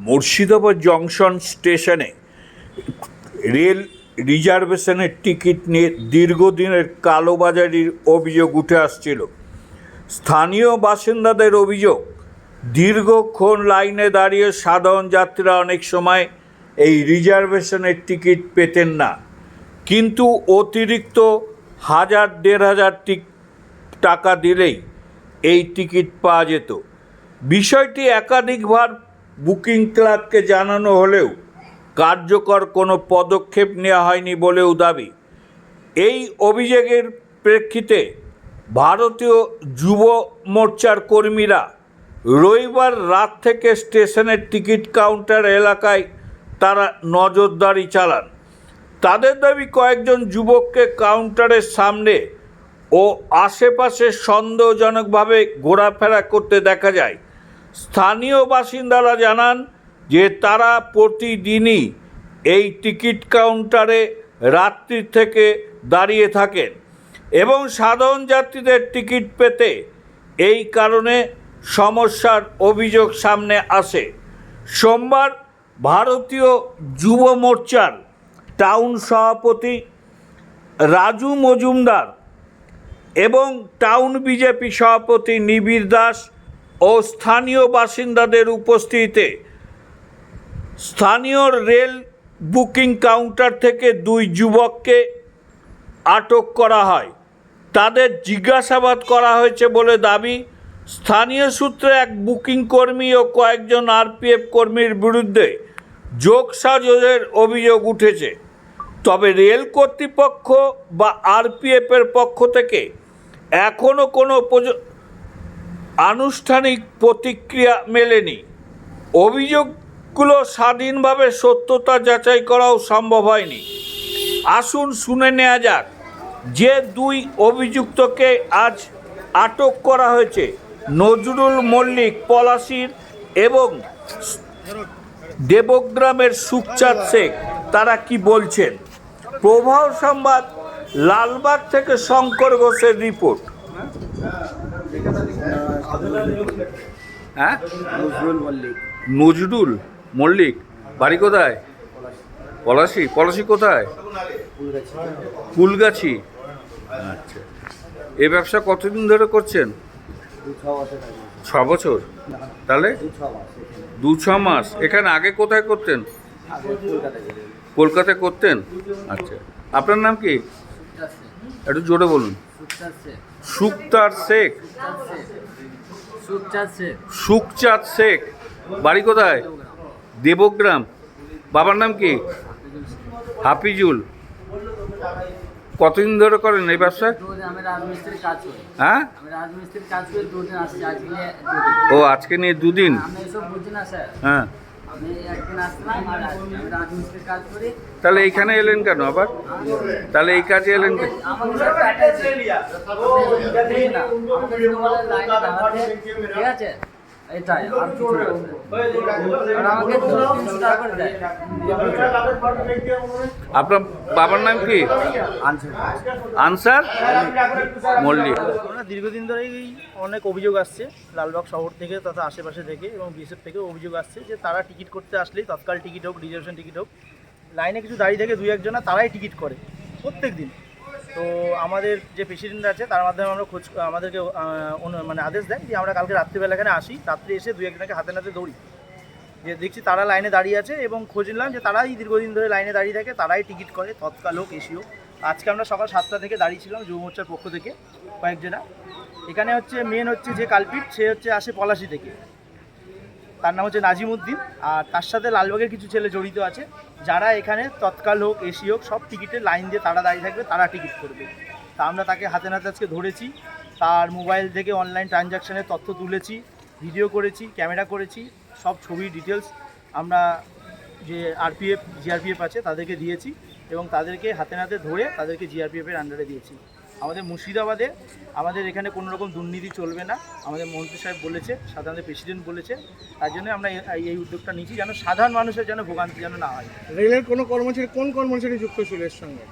Murshidabad junction স্টেশনে rail রিজার্ভেশনের ticket নিয়ে দীর্ঘদিনের কালোবাজারির অভিযোগ উঠে আসছিল। স্থানীয় বাসিন্দাদের অভিযোগ, দীর্ঘক্ষণ লাইনে দাঁড়িয়ে সাধারণ যাত্রীরা অনেক সময় এই রিজার্ভেশনের টিকিট পেতেন না, কিন্তু অতিরিক্ত 1000-1500 টাকা দিলেই এই টিকিট পাওয়া যেত। বিষয়টি একাধিকবার বুকিং ক্লার্ককে জানানো হলেও কার্যকর কোনো পদক্ষেপ নেওয়া হয়নি বলেও দাবি। এই অভিযোগের প্রেক্ষিতে ভারতীয় যুব মোর্চার কর্মীরা রবিবার রাত থেকে স্টেশনের টিকিট কাউন্টার এলাকায় তারা নজরদারি চালান। তাদের দাবি, কয়েকজন যুবককে কাউন্টারের সামনে ও আশেপাশে সন্দেহজনকভাবে ঘোরাফেরা করতে দেখা যায়। স্থানীয় বাসিন্দারা জানান যে তারা প্রতিদিনই এই টিকিট কাউন্টারে রাত্রি থেকে দাঁড়িয়ে থাকেন এবং সাধারণ যাত্রীদের টিকিট পেতে এই কারণে সমস্যার অভিযোগ সামনে আসে। সোমবার ভারতীয় যুব মোর্চার টাউন সভাপতি রাজু মজুমদার এবং টাউন বিজেপি সভাপতি নিবিড় দাস ও স্থানীয় বাসিন্দাদের উপস্থিতিতে স্থানীয় রেল বুকিং কাউন্টার থেকে 2 যুবককে আটক করা হয়। তাদের জিজ্ঞাসাবাদ করা হয়েছে বলে দাবি। স্থানীয় সূত্রে এক বুকিং কর্মী ও কয়েকজন আরপিএফ কর্মীর বিরুদ্ধে যোগসাজশের অভিযোগ উঠেছে, তবে রেল কর্তৃপক্ষ বা আরপিএফের পক্ষ থেকে এখনও কোনো আনুষ্ঠানিক প্রতিক্রিয়া মেলেনি। অভিযোগগুলো স্বাধীনভাবে সত্যতা যাচাই করাও সম্ভব হয়নি। আসুন শুনে নেওয়া যাক যে 2 অভিযুক্তকে আজ আটক করা হয়েছে, নজরুল মল্লিক পলাশীর এবং দেবগ্রামের সুখচাঁদ শেখ, তারা কি বলছেন। প্রভাব সংবাদ, লালবাগ থেকে শঙ্কর ঘোষের রিপোর্ট। হ্যাঁ, নজরুল মল্লিক, বাড়ি কোথায়? পলাশী। পলাশী কোথায়? ফুলগাছি। আচ্ছা, এই ব্যবসা কতদিন ধরে করছেন? 6 বছর। তাহলে 2-6 মাস। এখানে আগে কোথায় করতেন? কলকাতায় করতেন। আচ্ছা, আপনার নাম কি? একটু জোরে বলুন। সুখচাঁদ শেখ। সুখচাঁদ শেখ, বাড়ি কোথায়? দেবগ্রাম। বাবার নাম কি? হাফিজুল। কতদিন ধরে করেন এই ব্যবসা? হ্যাঁ, ও আজকে নিয়ে 2 দিন। হ্যাঁ, তাহলে এইখানে এলেন কেন আবার? তাহলে এই কাজে এলেন কেন? আপনার বাবার নাম কি? আনসার মল্লিক। দীর্ঘদিন ধরেই অনেক অভিযোগ আসছে লালবাগ শহর থেকে তথা আশেপাশে থেকে এবং বিএসএফ থেকে অভিযোগ আসছে যে তারা টিকিট করতে আসলেই, তৎকাল টিকিট হোক, রিজার্ভেশন টিকিট হোক, লাইনে কিছু দাঁড়িয়ে থেকে 2-1 জনা তারাই টিকিট করে প্রত্যেক দিন। তো আমাদের যে প্রেসিডেন্ট আছে তার মাধ্যমে আমরা আমাদেরকে মানে আদেশ দেয় যে আমরা কালকে রাত্রিবেলা এখানে আসি, রাত্রে এসে 2-1 জনকে হাতে নাতে দৌড়ি, যে দেখছি তারা লাইনে দাঁড়িয়ে আছে এবং খোঁজ নিলাম যে তারাই দীর্ঘদিন ধরে লাইনে দাঁড়িয়ে থাকে, তারাই টিকিট করে, তৎকাল হোক, এসি হোক। আজকে আমরা সকাল 7টা থেকে দাঁড়িয়েছিলাম যুব মোর্চার পক্ষ থেকে কয়েকজনা। এখানে হচ্ছে মেন হচ্ছে যে কালপিট, সে হচ্ছে আসে পলাশী থেকে, তার নাম হচ্ছে নাজিমউদ্দিন, আর তার সাথে লালবাগের কিছু ছেলে জড়িত আছে, যারা এখানে তৎকাল হোক, এসি হোক, সব টিকিটের লাইন দিয়ে তারা দাঁড়িয়ে থাকবে, তারা টিকিট করবে। তা আমরা তাকে হাতে নাতে আজকে ধরেছি, তার মোবাইল থেকে অনলাইন ট্রানজ্যাকশানের তথ্য তুলেছি, ভিডিও করেছি, ক্যামেরা করেছি, সব ছবি ডিটেলস আমরা যে আরপিএফ জিআরপিএফ আছে তাদেরকে দিয়েছি এবং তাদেরকে হাতে নাতে ধরে তাদেরকে জিআরপিএফের আন্ডারে দিয়েছি। আমাদের মুর্শিদাবাদে আমাদের এখানে কোনো রকম দুর্নীতি চলবে না, আমাদের মন্ত্রী সাহেব বলেছে, সাধারণত প্রেসিডেন্ট বলেছে, তার জন্য আমরা এই উদ্যোগটা নিয়েছি যেন সাধারণ মানুষের যেন ভোগান্তি যেন না হয়। রেলের কোনো কর্মচারী, কোন কর্মচারী যুক্ত ছিল এর সঙ্গে?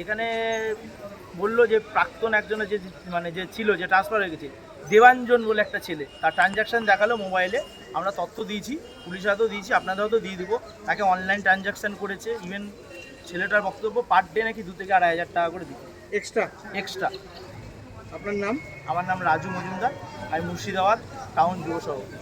এখানে বললো যে প্রাক্তন একজনের যে মানে যে ছিল, যে ট্রান্সফার হয়ে গেছে, দেবাঞ্জন বলে একটা ছেলে, তার ট্রানজ্যাকশান দেখালো মোবাইলে, আমরা তথ্য দিয়েছি, পুলিশ হাতেও দিয়েছি, আপনাদের হাতেও দিয়ে দেবো। তাকে অনলাইন ট্রানজ্যাকশান করেছে, ইভেন ছেলেটার বক্তব্য পার ডে নাকি 2 থেকে 2,500 টাকা করে দিত এক্সট্রা। এক্সট্রা। আপনার নাম? আমার নাম রাজু মজুমদার, আমি মুর্শিদাবাদ টাউন যুব সভাপতি।